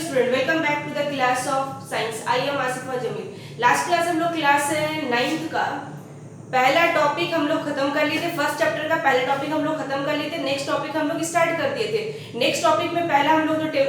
Student, welcome back to the class of science. I am Asifa Jamil. Last class हम लोग class 9th का पहला topic हम लोग खत्म कर लिए थे। फर्स्ट चैप्टर का पहला टॉपिक हम लोग खत्म कर लिए थे। नेक्स्ट टॉपिक हम लोग स्टार्ट कर दिए थे। नेक्स्ट टॉपिक में पहला हम लोग जो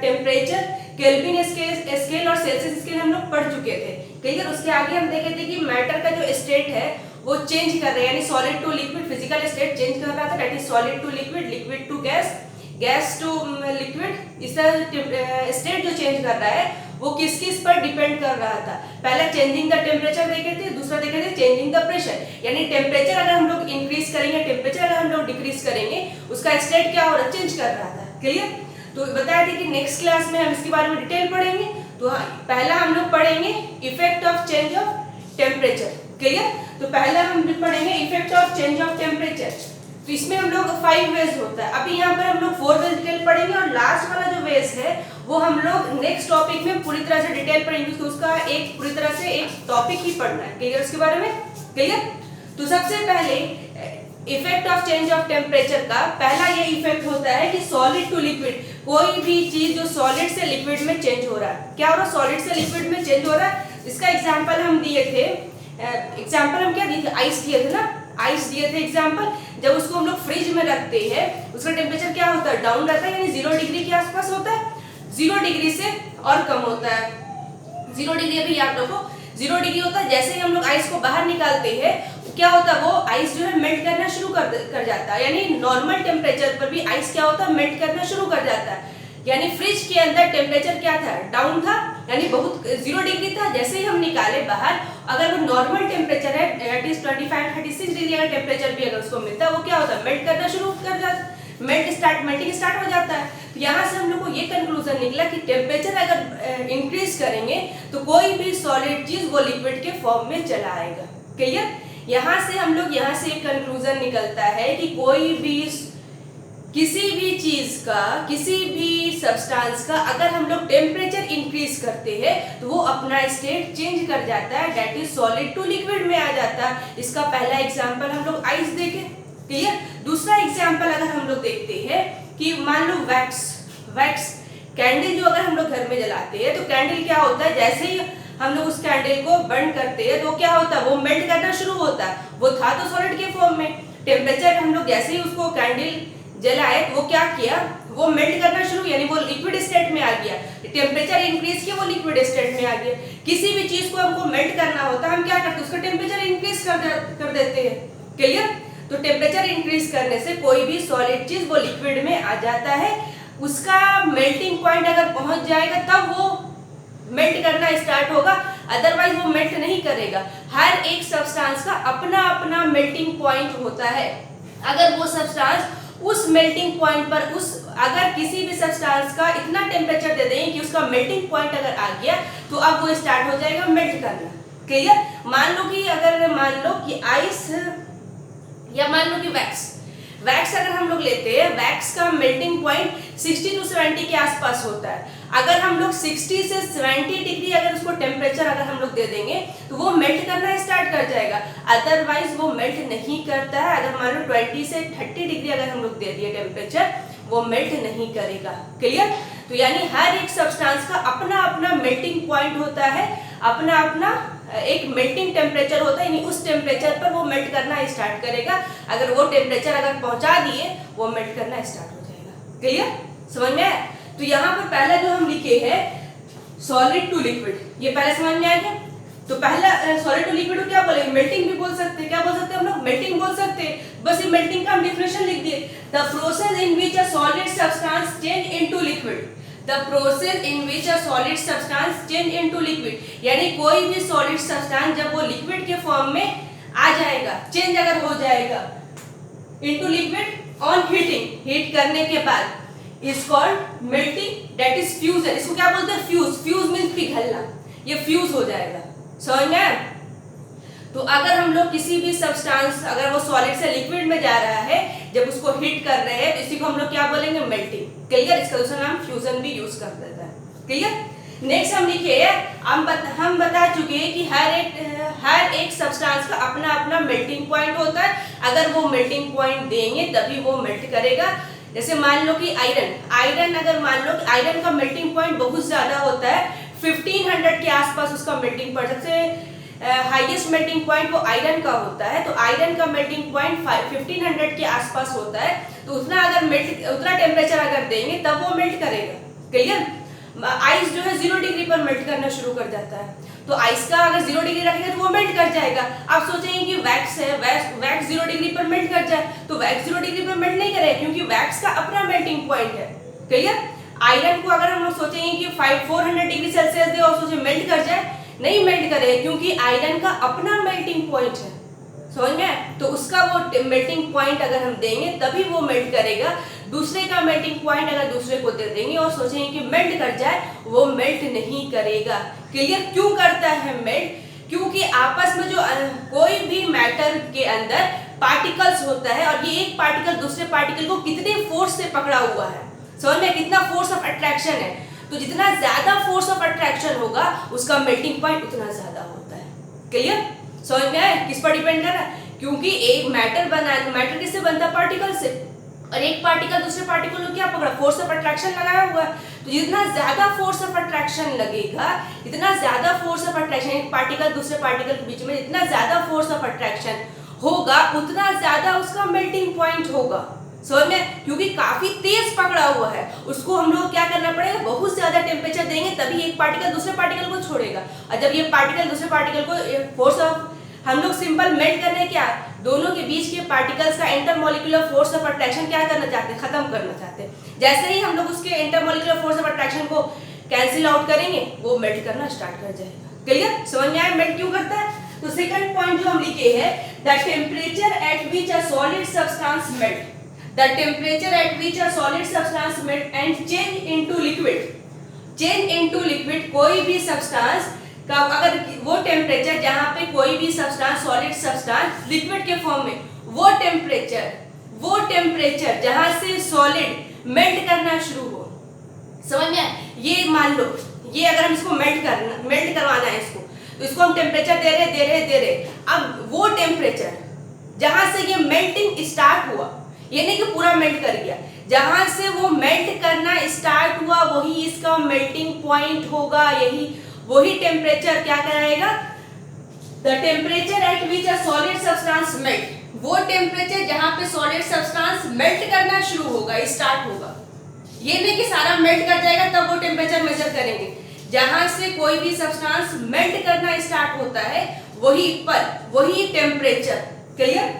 टेम्परेचर, केल्विन स्केल और सेल्सियस स्केल हम लोग पढ़ चुके थे। क्लियर। उसके आगे हम देखे थे कि मैटर का जो स्टेट है वो चेंज कर रहे हैं, यानी solid to liquid, physical state change कर रहा था, that is solid to liquid, liquid to gas, gas to liquid. इस तरह स्टेट जो चेंज कर रहा है वो किस किस पर डिपेंड कर रहा था। पहला चेंजिंग द टेम्परेचर देखे थे, दूसरा देखे थे चेंजिंग द प्रेशर, यानी टेम्परेचर अगर हम लोग इंक्रीज करेंगे, टेम्परेचर अगर हम लोग डिक्रीज करेंगे, उसका स्टेट क्या हो रहा है, चेंज कर रहा था। क्लियर। तो बताया था कि नेक्स्ट क्लास में हम इसके बारे में डिटेल पढ़ेंगे। तो पहला हम लोग पढ़ेंगे effect of change of temperature. Clear. तो पहला हम पढ़ेंगे effect of change of temperature. तो इसमें हम लोग 5 वेज होता है। अभी यहाँ पर हम लोग 4 वेज डिटेल पढ़ेंगे और लास्ट वाला जो वेज है वो हम लोग नेक्स्ट टॉपिक में पूरी तरह से डिटेल पढ़ेंगे। तो उसका एक पूरी तरह से एक टॉपिक ही पढ़ना है। क्लियर उसके बारे में। क्लियर। तो सबसे पहले effect of change of temperature का पहला ये इफेक्ट होता है कि सॉलिड टू लिक्विड, कोई भी चीज जो सॉलिड से लिक्विड में चेंज हो रहा है। क्या हो रहा है, सॉलिड से लिक्विड में चेंज हो रहा है। इसका एग्जाम्पल हम दिए थे, एग्जाम्पल हम क्या दिए थे, आइस दिए थे ना, आइस दिए थे एग्जाम्पल। जब उसको हम लोग फ्रिज में रखते हैं उसका टेम्परेचर क्या होता है, डाउन रहता है, यानी 0 डिग्री के आसपास होता है, 0 डिग्री से और कम होता है। 0 डिग्री अभी याद रखो, 0 डिग्री होता है। जैसे ही हम लोग आइस को बाहर निकालते हैं क्या होता है, वो आइस जो है मेल्ट करना शुरू कर जाता है, यानी नॉर्मल टेम्परेचर पर भी आइस क्या होता है, मेल्ट करना शुरू कर जाता है। यानी फ्रिज के अंदर टेम्परेचर क्या था, डाउन था, यानी बहुत 0 डिग्री था। जैसे ही हम निकाले बाहर, अगर वो नॉर्मल टेम्परेचर है, दैट इज 25-36 डिग्री अगर टेम्परेचर भी अगर उसको मिलता है, वो क्या होता है, मेल्ट करना शुरू कर जाता है, मेल्टिंग स्टार्ट हो जाता है। तो यहाँ से हम लोग को ये कंक्लूजन निकला कि टेम्परेचर अगर इंक्रीज करेंगे तो कोई भी सॉलिड चीज वो लिक्विड के फॉर्म में चला आएगा। क्लियर। यहाँ से हम लोग यहाँ से एक कंक्लूजन निकलता है कि कोई भी किसी भी चीज का, किसी भी सब्सटेंस का अगर हम लोग टेम्परेचर इंक्रीज करते हैं तो वो अपना स्टेट चेंज कर जाता है, that is solid to liquid में आ जाता है। इसका पहला एग्जांपल हम लोग आइस देखे। क्लियर। दूसरा एग्जांपल अगर हम लोग देखते हैं कि मान लो वैक्स कैंडल जो अगर हम लोग घर में जलाते हैं तो कैंडल क्या होता है, जैसे ही हम लोग उस कैंडल को बर्न करते हैं तो क्या होता है, वो मेल्ट करना शुरू होता है। वो था तो सॉलिड के फॉर्म में, टेम्परेचर हम लोग जैसे ही उसको कैंडल जलाए वो क्या किया, वो मेल्ट करना शुरू, यानी वो लिक्विड स्टेट में आ गया। टेम्परेचर इंक्रीज किया, वो लिक्विड स्टेट में आ गया। किसी भी चीज को हमको मेल्ट करना होता है, हम क्या करते हैं, उसका टेम्परेचर इंक्रीज कर देते हैं। क्लियर। तो टेम्परेचर इंक्रीज करने से कोई भी सॉलिड चीज वो लिक्विड में आ जाता है। उसका मेल्टिंग पॉइंट अगर पहुंच जाएगा तब वो मेल्ट करना स्टार्ट होगा, अदरवाइज वो मेल्ट नहीं करेगा। हर एक सब्सटेंस का अपना अपना मेल्टिंग पॉइंट होता है। अगर वो सब्सटेंस उस मेल्टिंग पॉइंट पर, उस अगर किसी भी सब्सटेंस का इतना टेम्परेचर दे दें कि उसका मेल्टिंग पॉइंट अगर आ गया तो अब वो स्टार्ट हो जाएगा मेल्ट करना। क्लियर। मान लो कि आइस या मान लो कि वैक्स अगर हम लोग लेते हैं, वैक्स का मेल्टिंग पॉइंट 60 to 70 के आसपास होता है। अगर हम लोग 60 से 70 डिग्री अगर उसको टेम्परेचर अगर हम लोग दे देंगे तो वो मेल्ट करना स्टार्ट कर जाएगा, अदरवाइज वो मेल्ट नहीं करता है। अगर मान लो 20 से 30 डिग्री अगर हम लोग दे दिए टेम्परेचर, वो मेल्ट नहीं करेगा। क्लियर। तो यानी हर एक सब्सटेंस का अपना अपना मेल्टिंग पॉइंट होता है, अपना अपना एक मेल्टिंग टेम्परेचर होता है, यानी उस टेम्परेचर पर वो मेल्ट करना स्टार्ट करेगा। अगर वो टेम्परेचर अगर पहुंचा दिए वो मेल्ट करना स्टार्ट हो जाएगा। क्लियर। समझ में आया। तो यहाँ पर पहला जो हम लिखे हैं सॉलिड टू लिक्विड, ये पहले समझ में आ गया। तो पहला सॉलिड टू लिक्विड को क्या बोलेंगे, मेल्टिंग भी बोल सकते हैं। क्या बोल सकते हैं हम लोग, मेल्टिंग बोल सकते हैं। बस ये मेल्टिंग का हम डिफिनेशन लिख दिए, the process in which a solid substance change into liquid, the process in which a solid substance change into liquid, यानी कोई भी सॉलिड सब्सटेंस जब वो लिक्विड के फॉर्म में आ जाएगा, चेंज अगर हो जाएगा into liquid on heating, heat करने के बाद, is called melting, that is fusion. इसको क्या बोलते हैं, फ्यूज मींस पिघलना, ये फ्यूज हो जाएगा। समझ में आया। तो अगर हम लोग किसी भी सब्सटेंस अगर वो सॉलिड से लिक्विड में जा रहा है, जब उसको हीट कर रहे हैं तो इसी को हम लोग क्या बोलेंगे, मेल्टिंग। क्लियर। इसका दूसरा नाम फ्यूजन भी यूज कर देता है। क्लियर। नेक्स्ट हम लिखे हम बता चुके हैं कि हर एक सब्सटेंस का अपना अपना मेल्टिंग पॉइंट होता है। अगर वो मेल्टिंग पॉइंट देंगे तभी वो मेल्ट करेगा। जैसे मान लो कि आयरन अगर मान लो कि आयरन का मेल्टिंग पॉइंट बहुत ज्यादा होता है, 1500 के आसपास उसका मेल्टिंग पॉइंट, सबसे हाईएस्ट मेल्टिंग पॉइंट वो आयरन का होता है। तो आयरन का मेल्टिंग पॉइंट 1500 के आसपास होता है। तो उतना टेम्परेचर अगर देंगे तब वो मेल्ट करेगा। क्लियर? आइस जो है 0 डिग्री पर मेल्ट करना शुरू कर जाता है। तो आइस का अगर 0 डिग्री रखेंगे तो वो मेल्ट कर जाएगा। आप सोचेंगे कि वैक्स है, वैक्स 0 डिग्री पर मेल्ट कर जाए, तो वैक्स 0 डिग्री पर मेल्ट नहीं करेगा क्योंकि वैक्स का अपना मेल्टिंग पॉइंट है। क्लियर? आयरन को अगर हम लोग सोचेंगे कि 400 डिग्री सेल्सियस दे और सोचे मेल्ट कर जाए, नहीं मेल्ट करेगा क्योंकि आयरन का अपना मेल्टिंग पॉइंट है। समझ में? तो उसका वो मेल्टिंग पॉइंट अगर हम देंगे तभी वो मेल्ट करेगा। दूसरे का मेल्टिंग पॉइंट अगर दूसरे को दे देंगे और सोचेंगे कि मेल्ट कर जाए, वो मेल्ट नहीं करेगा। क्लियर? क्यों करता है मेल्ट? क्योंकि आपस में जो कोई भी मैटर के अंदर पार्टिकल्स होता है और ये एक पार्टिकल दूसरे पार्टिकल को कितने फोर्स से पकड़ा हुआ है, समझ में? कितना फोर्स ऑफ अट्रैक्शन है। तो जितना ज्यादा फोर्स ऑफ अट्रैक्शन होगा उसका मेल्टिंग पॉइंट उतना ज्यादा होता है। क्लियर? समझ में आया? किस पर डिपेंड कर रहा है? क्योंकि एक मैटर किससे बनता है? पार्टिकल से, और एक पार्टिकल दूसरे पार्टिकल को क्या पकड़ा? फोर्स ऑफ अट्रैक्शन लगाया हुआ है। तो जितना ज्यादा फोर्स ऑफ अट्रैक्शन लगेगा, इतना ज्यादा फोर्स ऑफ अट्रैक्शन, एक पार्टिकल दूसरे पार्टिकल के बीच में जितना ज्यादा फोर्स ऑफ अट्रैक्शन होगा उतना ज्यादा उसका मेल्टिंग पॉइंट होगा। समझ में? क्योंकि काफी तेज पकड़ा हुआ है, उसको हम लोग क्या करना पड़ेगा? बहुत ज्यादा टेम्परेचर देंगे तभी एक पार्टिकल दूसरे पार्टिकल को छोड़ेगा। और जब ये पार्टिकल दूसरे पार्टिकल को फोर्स ऑफ, हम लोग सिंपल मेल्ट करने क्या, दोनों के बीच के पार्टिकल्स का इंटरमॉलिक्यूलर फोर्स ऑफ अट्रैक्शन क्या करना चाहते हैं? खत्म करना चाहते हैं। जैसे ही हम लोग उसके इंटरमॉलिक्यूलर फोर्स ऑफ अट्रैक्शन को कैंसिल आउट करेंगे वो मेल्ट करना स्टार्ट कर जाएगा। क्लियर? समझ में आया मेल्ट क्यों करता है? तो सेकंड पॉइंट जो हम लिखे हैं, the temperature at which a solid substance melt, the temperature at which a solid substance melt and change into liquid, कोई भी सब्सटेंस का अगर वो टेम्परेचर जहां पे कोई भी सब्सटेंस, सॉलिड सब्सटेंस लिक्विड के फॉर्म में, वो टेम्परेचर जहां से सॉलिड मेल्ट करना शुरू हो। समझ में? ये मान लो ये अगर हम इसको मेल्ट करवाना है इसको, तो इसको हम टेम्परेचर दे रहे। अब वो टेम्परेचर जहां से ये मेल्टिंग स्टार्ट हुआ, ये नहीं कि पूरा मेल्ट कर गया, जहां से वो मेल्ट करना स्टार्ट हुआ वही इसका मेल्टिंग पॉइंट होगा। वही टेम्परेचर क्या कराएगा? The temperature at which a solid substance melt, वो टेम्परेचर जहां पे सॉलिड सब्सटेंस मेल्ट करना शुरू होगा, स्टार्ट होगा। ये नहीं कि सारा मेल्ट कर जाएगा तब वो टेम्परेचर मेजर करेंगे। जहां से कोई भी सब्सटेंस मेल्ट करना स्टार्ट होता है वही temperature. Clear?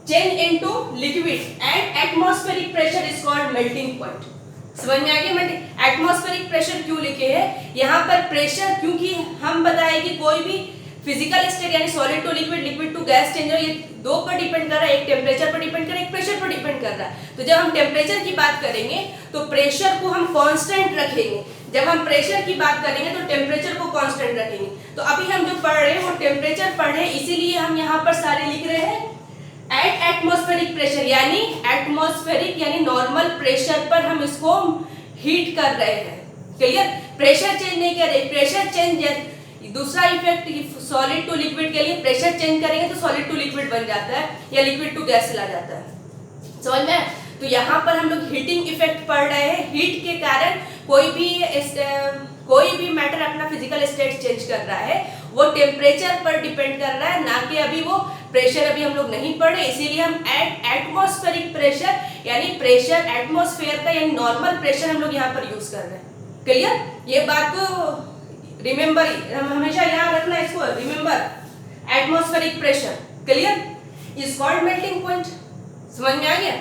Change into liquid and atmospheric pressure is called melting point. समझ में आ गया? एटमॉस्फेरिक प्रेशर क्यों लिखे हैं यहाँ पर? प्रेशर, क्योंकि हम बताए कि कोई भी फिजिकल स्टेट यानी solid to liquid, liquid to gas change, ये दो पर डिपेंड कर रहा है, एक टेम्परेचर पर डिपेंड कर रहा है, एक प्रेशर पर डिपेंड कर रहा है। तो जब हम टेम्परेचर की बात करेंगे तो प्रेशर को हम कांस्टेंट रखेंगे, जब हम प्रेशर की बात करेंगे तो टेम्परेचर को कांस्टेंट रखेंगे। तो अभी हम जो पढ़ रहे हैं वो टेम्परेचर पढ़ रहे हैं, इसीलिए हम यहाँ पर सारे लिख रहे हैं एट एटमॉस्फेरिक प्रेशर, यानी एटमॉस्फेरिक यानी नॉर्मल प्रेशर पर हम इसको हीट कर रहे हैं। क्लियर? प्रेशर चेंज नहीं कर रहे। प्रेशर चेंज दूसरा इफेक्ट, सॉलिड टू लिक्विड के लिए प्रेशर चेंज करेंगे तो सॉलिड टू लिक्विड बन जाता है या लिक्विड टू गैस चला जाता है। समझ में? तो यहाँ पर हम लोग हीटिंग इफेक्ट पढ़ रहे हैं। हीट के कारण कोई भी मैटर अपना फिजिकल स्टेट चेंज कर रहा है, वो टेम्परेचर पर डिपेंड कर रहा है, ना कि अभी वो प्रेशर अभी हम लोग नहीं पढ़ रहे। इसीलिए हम एटमॉस्फेरिक प्रेशर यानी प्रेशर एटमॉस्फेयर का यानी नॉर्मल प्रेशर हम लोग यहाँ पर यूज कर रहे हैं। क्लियर? ये बात को रिमेंबर, हमेशा यहाँ रखना इसको, remember atmospheric pressure. Clear? Is called melting point. समझ में आ गया?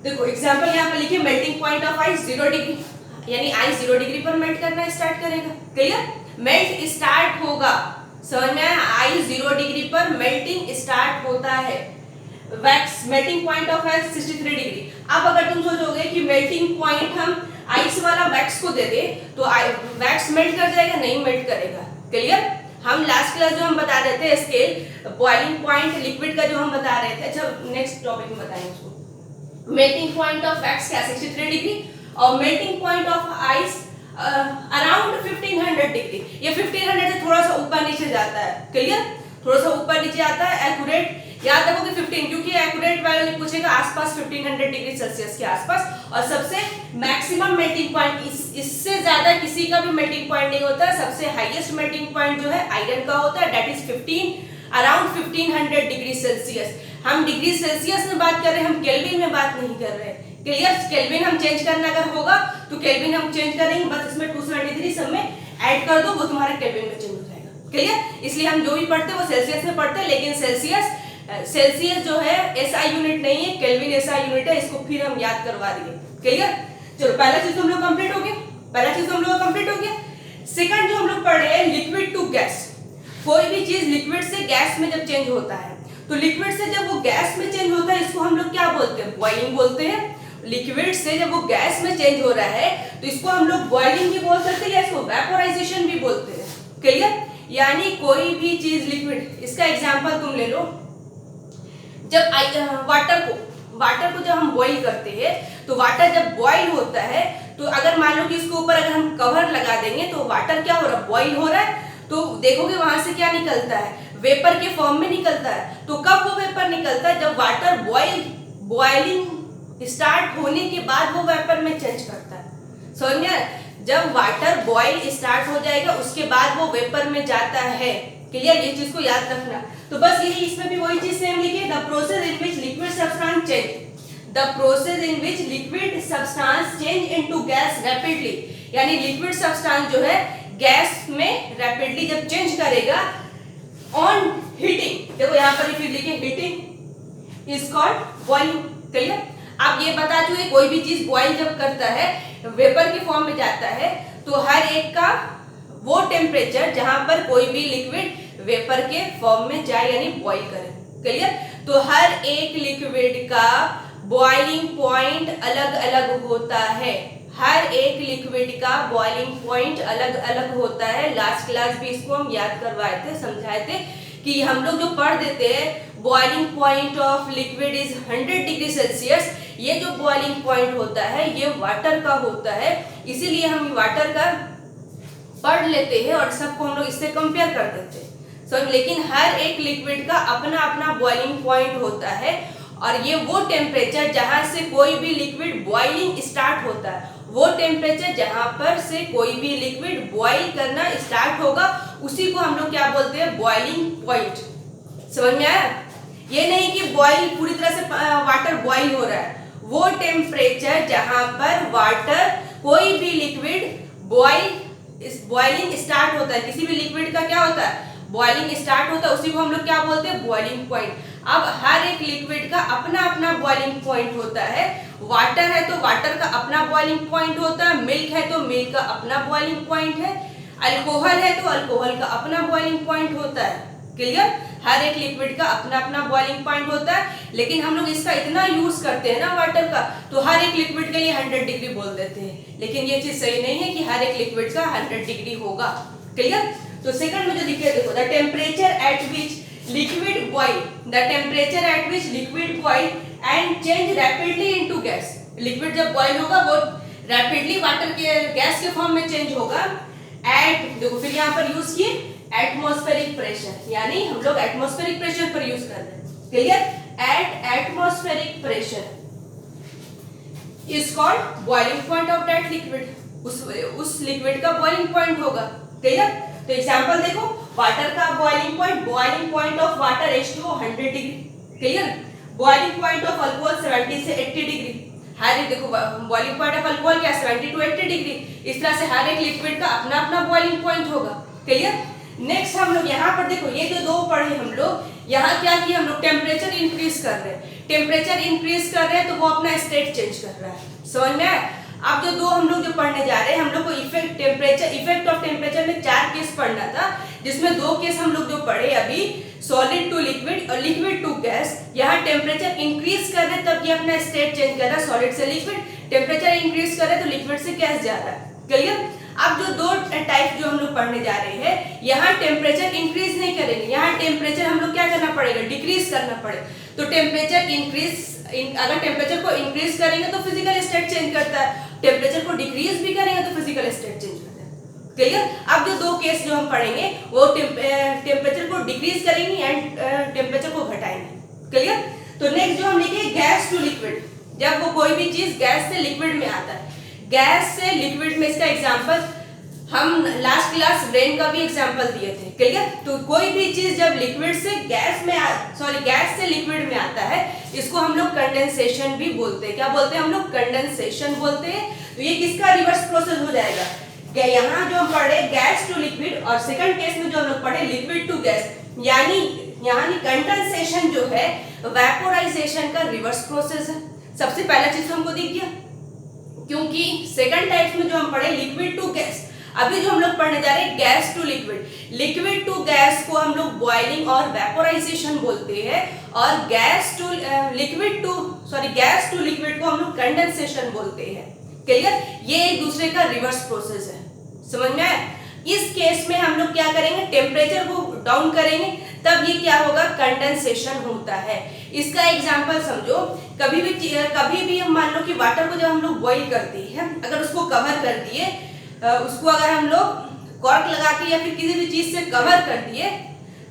देखो एग्जांपल यहाँ पर लिखिए, melting point of ice 0 degree, यानी आइस 0 डिग्री पर मेल्ट करना स्टार्ट करेगा। क्लियर? मेल्ट स्टार्ट होगा। समझ में आया? आइस 0 डिग्री पर मेल्टिंग स्टार्ट होता है। वैक्स मेल्टिंग पॉइंट ऑफ है 63 डिग्री। अब अगर तुम सोचोगे कि मेल्टिंग पॉइंट हम आइस वाला वैक्स को दे दे तो वैक्स मेल्ट कर जाएगा, नहीं मेल्ट करेगा। क्लियर? हम लास्ट क्लास जो हम बता रहे थे स्केल बॉइलिंग पॉइंट लिक्विड का जो हम बता रहे थे, अच्छा नेक्स्ट टॉपिक में बताएंगे उसको। मेल्टिंग पॉइंट ऑफ वैक्स क्या 63 डिग्री और melting point of ice around 1500 degree. ये 1500 से थोड़ा सा ऊपर नीचे जाता है। क्लियर? थोड़ा सा ऊपर नीचे आता है। एक्यूरेट याद रखो कि 15, क्योंकि एक्यूरेट वैल्यू पूछेगा आसपास 1500 डिग्री सेल्सियस के आसपास। और सबसे मैक्सिमम मेल्टिंग पॉइंट, इससे ज्यादा किसी का भी मेल्टिंग पॉइंट नहीं होता, सबसे हाईएस्ट मेल्टिंग पॉइंट जो है आयरन का होता है, that is around 1500 degree Celsius. हम डिग्री सेल्सियस में बात कर रहे हैं, हम केल्विन में बात नहीं कर रहे हैं। क्लियर? केल्विन हम चेंज करना अगर होगा तो केल्विन हम चेंज करेंगे, बस इसमें 273 सब में ऐड कर दो, वो तुम्हारा केल्विन में चेंज हो जाएगा। क्लियर? इसलिए हम जो भी पढ़ते हैं वो सेल्सियस में पढ़ते हैं, लेकिन सेल्सियस जो है एसआई यूनिट नहीं है, केल्विन एसआई यूनिट है, इसको फिर हम याद करवा दिए। क्लियर? चलो पहला चीज तो हम लोग कंप्लीट हो गया, पहला चीज तो हम लोग कंप्लीट हो गया। सेकंड जो हम लोग पढ़ रहे हैं, लिक्विड टू गैस। कोई भी चीज लिक्विड से गैस में जब चेंज होता है, तो लिक्विड से जब वो गैस में चेंज होता है, इसको हम लोग क्या बोलते हैं? बॉइलिंग बोलते हैं। लिक्विड से जब वो गैस में चेंज हो रहा है तो इसको हम लोग बॉइलिंग भी बोल सकते हैं या इसको वेपोराइजेशन भी बोलते हैं। क्लियर? यानी कोई भी चीज लिक्विड, इसका एग्जांपल तुम ले लो, जब वाटर को जब हम बॉईल करते हैं तो वाटर जब बॉईल होता है तो अगर मान लो कि इसके ऊपर अगर हम कवर लगा देंगे तो वाटर क्या हो रहा है? बॉईल हो रहा है। तो देखोगे वहां से क्या निकलता है? वेपर के फॉर्म में निकलता है। तो कब वो वेपर निकलता है? जब वाटर बॉइलिंग स्टार्ट होने के बाद वो वेपर में चेंज करता है। समझ में? जब वाटर बॉईल स्टार्ट हो जाएगा उसके बाद वो वेपर में जाता है। क्लियर? ये चीज को याद रखना। तो बस यही, इसमें भी वही चीज सेम लिखिए, the process in which liquid substance change, the process in which liquid substance change into gas rapidly. यानी लिक्विड सब्सटेंस जो है गैस में रैपिडली जब चेंज करेगा ऑन हीटिंग, देखो यहाँ पर फिर लिखे heating is called boiling. Clear? आप ये बता चुके कोई भी चीज बॉईल जब करता है, वेपर के फॉर्म में जाता है, तो हर एक का वो टेम्परेचर जहां पर कोई भी लिक्विड वेपर के फॉर्म में जाए यानी बॉईल करे। क्लियर? तो हर एक लिक्विड का बॉइलिंग पॉइंट अलग अलग होता है। हर एक लिक्विड का बॉइलिंग पॉइंट अलग अलग होता है। लास्ट क्लास भी इसको हम याद करवाए थे, समझाए थे कि हम लोग जो पढ़ देते हैं boiling point of liquid is 100 degree Celsius, ये जो बॉइलिंग पॉइंट होता है ये वाटर का होता है, इसीलिए हम वाटर का पढ़ लेते हैं और सबको हम लोग इससे कंपेयर कर देते हैं। लेकिन हर एक लिक्विड का अपना अपना बॉइलिंग पॉइंट होता है और ये वो टेम्परेचर जहां से कोई भी लिक्विड बॉइलिंग स्टार्ट होता है, वो टेम्परेचर जहां पर से कोई भी लिक्विड बॉईल करना स्टार्ट होगा उसी को हम लोग क्या बोलते हैं? Boiling point. समझ में आया? ये नहीं कि बॉईल पूरी तरह से वाटर बॉईल हो रहा है, वो टेम्परेचर जहां पर वाटर कोई भी लिक्विड बॉइलिंग स्टार्ट होता है, किसी भी लिक्विड का क्या होता है? बॉइलिंग स्टार्ट होता है, उसी को हम लोग क्या बोलते हैं? Boiling point. अब हर एक लिक्विड का अपना अपना बॉइलिंग पॉइंट होता है। वाटर है तो वाटर का अपना बॉइलिंग पॉइंट होता है, मिल्क है तो मिल्क का अपना बॉइलिंग पॉइंट है, अल्कोहल है तो अल्कोहल का अपना बॉइलिंग पॉइंट होता है। क्लियर? हर एक लिक्विड का अपना अपना बॉइलिंग पॉइंट होता है, लेकिन हम लोग इसका इतना यूज करते हैं ना वाटर का, तो हर एक लिक्विड के लिए 100 डिग्री बोल देते हैं, लेकिन ये चीज सही नहीं है कि हर एक लिक्विड का 100 डिग्री होगा। क्लियर? तो सेकंड में जो लिखे देखो, the temperature at which liquid boil, the temperature at which liquid boil and change rapidly into gas. Liquid जब बॉईल होगा वो रैपिडली वाटर के गैस के फॉर्म में चेंज होगा एट, देखो फिर यहाँ पर यूज किए एटमॉस्फेरिक प्रेशर, यानी हम लोग एटमॉस्फेरिक प्रेशर पर यूज कर रहे हैं। Clear? At atmospheric pressure is called boiling point of that liquid, उस लिक्विड का बॉइलिंग पॉइंट होगा। क्लियर? तो एग्जांपल देखो, वाटर का boiling point of water H2O 100 degree. Clear? Boiling point of alcohol 70 से 80 डिग्री। हर एक देखो बॉइलिंग पॉइंट ऑफ अल्कोहल क्या 70 टू 80 डिग्री। इस तरह से हर एक लिक्विड का अपना अपना बॉइलिंग पॉइंट होगा। क्लियर? नेक्स्ट हम लोग यहाँ पर देखो, ये जो दो पढ़े हम लोग, यहाँ क्या किया हम लोग? टेम्परेचर इंक्रीज कर रहे हैं। टेम्परेचर इंक्रीज कर रहे हैं तो वो अपना स्टेट चेंज कर रहा है। समझ में आया? अब जो दो हम लोग जो पढ़ने जा रहे हैं, हम लोग को इफेक्ट ऑफ टेम्परेचर में 4 केस पढ़ना था, जिसमें 2 केस हम लोग जो पढ़े अभी, सॉलिड टू लिक्विड और लिक्विड टू गैस। यहाँ टेम्परेचर इंक्रीज कर रहे तब ये अपना स्टेट चेंज कर रहा है, सॉलिड से लिक्विड। टेम्परेचर इंक्रीज कर रहे तो लिक्विड से गैस जा रहा है। क्लियर? अब जो दो टाइप जो हम लोग पढ़ने जा रहे हैं, यहाँ टेम्परेचर इंक्रीज नहीं करेंगे, यहाँ टेम्परेचर हम लोग क्या करना पड़ेगा? डिक्रीज करना पड़ेगा। तो टेम्परेचर इंक्रीज, अगर टेम्परेचर को इंक्रीज करेंगे तो फिजिकल स्टेट चेंज करता है, टेम्परेचर को डिक्रीज भी करेंगे तो फिजिकल स्टेट चेंज करता है। क्लियर? अब जो 2 केस जो हम पढ़ेंगे वो टेम्परेचर को डिक्रीज करेंगे एंड टेम्परेचर को घटाएंगे। क्लियर। तो नेक्स्ट जो हम लिखे गैस टू लिक्विड, जब वो कोई भी चीज गैस से लिक्विड में आता है, गैस से लिक्विड में, इसका एग्जांपल हम लास्ट क्लास ब्रेन का भी एग्जांपल दिए थे, क्लियर। तो कोई भी चीज जब लिक्विड से गैस में गैस से लिक्विड में आता है, इसको हम लोग कंडेंसेशन भी बोलते हैं। क्या बोलते हैं हम लोग? कंडेंसेशन बोलते हैं। तो ये किसका रिवर्स प्रोसेस हो जाएगा? यहाँ जो हम पढ़े गैस टू लिक्विड, और सेकंड केस में जो हम लोग पढ़े लिक्विड टू गैस, यानी कंडेंसेशन जो है वेपोराइजेशन का रिवर्स प्रोसेस है। सबसे पहला चीज हमको दिख गया, क्योंकि सेकंड टाइप में जो हम पढ़े लिक्विड टू गैस, अभी जो हम लोग पढ़ने जा रहे हैं gas to liquid. Liquid to gas को हम लोग बॉइलिंग और वेपोराइजेशन बोलते हैं, और गैस टू लिक्विड को हम लोग कंडेंसेशन बोलते हैं, क्लियर। ये एक दूसरे का रिवर्स प्रोसेस है, समझ में आया। इस केस में हम लोग क्या करेंगे? टेम्परेचर को डाउन करेंगे, तब ये क्या होगा? कंडेंसेशन होता है। इसका एग्जांपल समझो, कभी भी हम मान लो कि वाटर को जब हम लोग बॉईल करते हैं, अगर उसको कवर कर दिए, उसको अगर हम लोग कॉर्क लगा के या फिर किसी भी चीज से कवर कर दिए,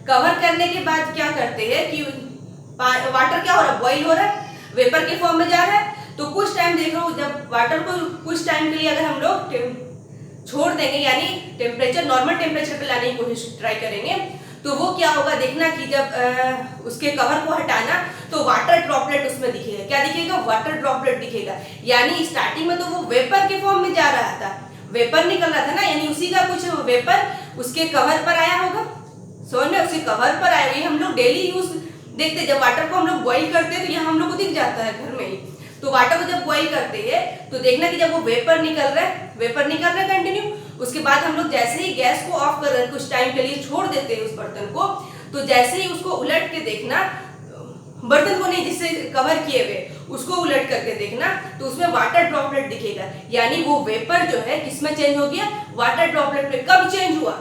कवर करने के बाद क्या करते हैं कि वाटर क्या हो रहा है? बॉईल हो रहा है, वेपर के फॉर्म में जा रहा है। तो कुछ टाइम देखो, जब वाटर को कुछ टाइम के लिए अगर हम लोग छोड़ देंगे, यानी टेम्परेचर नॉर्मल टेम्परेचर पे लाने की कोशिश ट्राई करेंगे, तो वो क्या होगा? देखना कि जब उसके कवर को हटाना, तो वाटर ड्रॉपलेट उसमें दिखेगा। क्या दिखेगा? वाटर ड्रॉपलेट दिखेगा। यानी स्टार्टिंग में तो वो वेपर के फॉर्म में जा रहा था, वेपर निकल रहा था ना, यानी उसी का कुछ वेपर उसके कवर पर आया होगा। समझ में? उसके कवर पर आया। ये हम लोग डेली यूज देखते, जब वाटर को हम लोग बॉईल करते हैं तो ये हम लोग को दिख जाता है घर में ही। तो वाटर को जब बॉईल करते हैं तो देखना कि जब वो वेपर निकल रहा है कंटिन्यू, उसके बाद हम लोग जैसे ही गैस को ऑफ कर रहे हैं, कुछ टाइम के लिए छोड़ देते हैं उस बर्तन को, तो जैसे ही उसको उलट के देखना, बर्तन को नहीं जिससे कवर किए हुए, उसको उलट करके देखना, तो उसमें वाटर ड्रॉपलेट दिखेगा। यानी वो वेपर जो है किसमें चेंज हो गया? वाटर ड्रॉपलेट में। कब चेंज हुआ?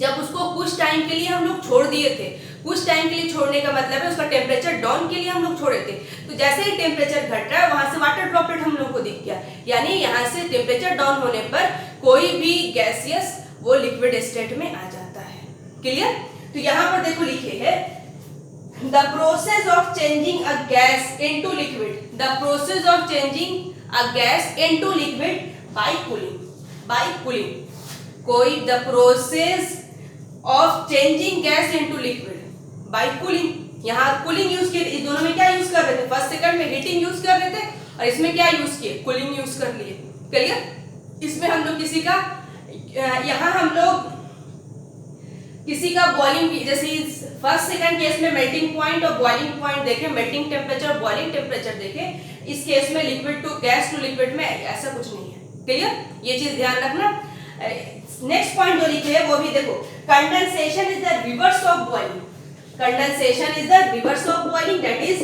जब उसको कुछ टाइम के लिए हम लोग छोड़ दिए थे। कुछ टाइम के लिए छोड़ने का मतलब है उसका टेम्परेचर डाउन के लिए हम लोग छोड़े थे। तो जैसे ही टेम्परेचर घट रहा है, वहां से वाटर ड्रॉपलेट हम लोग को दिख गया। यानी यहाँ से टेम्परेचर डाउन होने पर कोई भी गैसियस वो लिक्विड स्टेट में आ जाता है, क्लियर। तो यहाँ पर देखो लिखे है the process of changing a gas into liquid, the process of changing a gas into liquid by cooling कोई the process of changing gas into liquid by cooling। यहाँ कूलिंग यूज किए, इस दोनों में क्या यूज कर रहे थे? फर्स्ट सेकंड में हीटिंग यूज कर रहे थे, और इसमें क्या यूज किए? कूलिंग यूज कर लिए, क्लियर। इसमें हम लोग किसी का, यहाँ हम लोग किसी का बॉइलिंग, जैसे फर्स्ट सेकंड केस में मेल्टिंग पॉइंट और बॉइलिंग पॉइंट देखे, मेल्टिंग टेम्परेचर बॉइलिंग टेम्परेचर देखे। इस केस में liquid to gas to liquid में ऐसा कुछ नहीं है, क्लियर। ये चीज ध्यान रखना। नेक्स्ट पॉइंट जो लिखे है वो भी देखो, condensation is the reverse of boiling. Condensation is the reverse of boiling, that is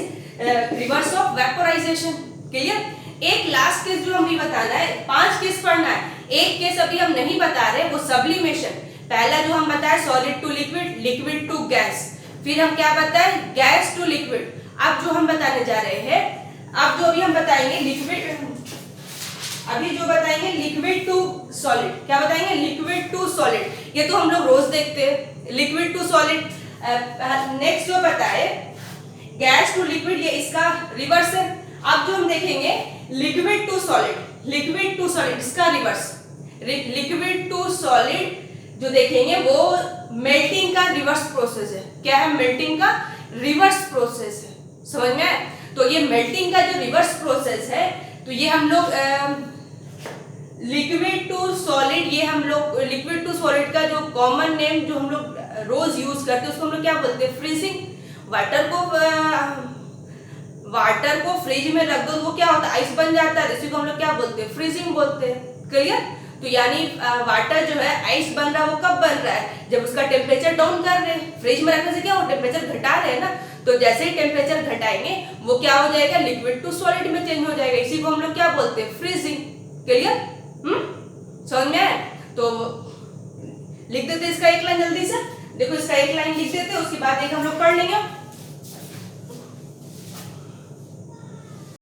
reverse of vaporisation, clear. एक लास्ट केस जो हमें बताना है, 5 केस पढ़ना है। एक केस अभी हम नहीं बता रहे, वो सब्लिमेशन। पहला जो हम बताए solid to liquid, liquid to gas, फिर हम क्या बताए? Gas to liquid. अब जो हम बताने जा रहे हैं, अब जो भी हम बताएंगे लिक्विड टू सॉलिड। क्या बताएंगे? Liquid to solid. ये तो हम लोग रोज देखते हैं, लिक्विड टू सॉलिड। नेक्स्ट जो बताए गैस टू लिक्विड, ये इसका रिवर्स है। अब जो हम देखेंगे लिक्विड टू सॉलिड, इसका रिवर्स। लिक्विड टू सॉलिड जो देखेंगे वो मेल्टिंग का रिवर्स प्रोसेस है। क्या है? मेल्टिंग का रिवर्स प्रोसेस है, समझ में आया? तो ये मेल्टिंग का जो रिवर्स प्रोसेस है, तो ये हम लोग लिक्विड टू सॉलिड, ये हम लोग लिक्विड टू सॉलिड का जो कॉमन नेम जो हम लोग रोज यूज करते हैं, उसको हम लोग क्या बोलते हैं? फ्रीजिंग। वाटर को फ्रिज में रख दो, वो क्या होता है? आइस बन जाता है, इसी को हम लोग क्या बोलते हैं? फ्रीजिंग बोलते हैं, क्लियर। तो यानी वाटर जो है आइस बन रहा है, वो कब बन रहा है? जब उसका टेम्परेचर डाउन कर रहे हैं। फ्रिज में रखने से क्या हो? टेम्परेचर घटा रहे हैं ना। तो जैसे ही टेम्परेचर घटाएंगे, वो क्या हो जाएगा? लिक्विड टू सॉलिड में चेंज हो जाएगा। इसी को हम लोग क्या बोलते हैं? Freezing, clear. समझ में आया? तो लिख देते इसका एक लाइन जल्दी से। देखो इसका एक लाइन लिख देते, उसके बाद एक हम लोग पढ़ लेंगे।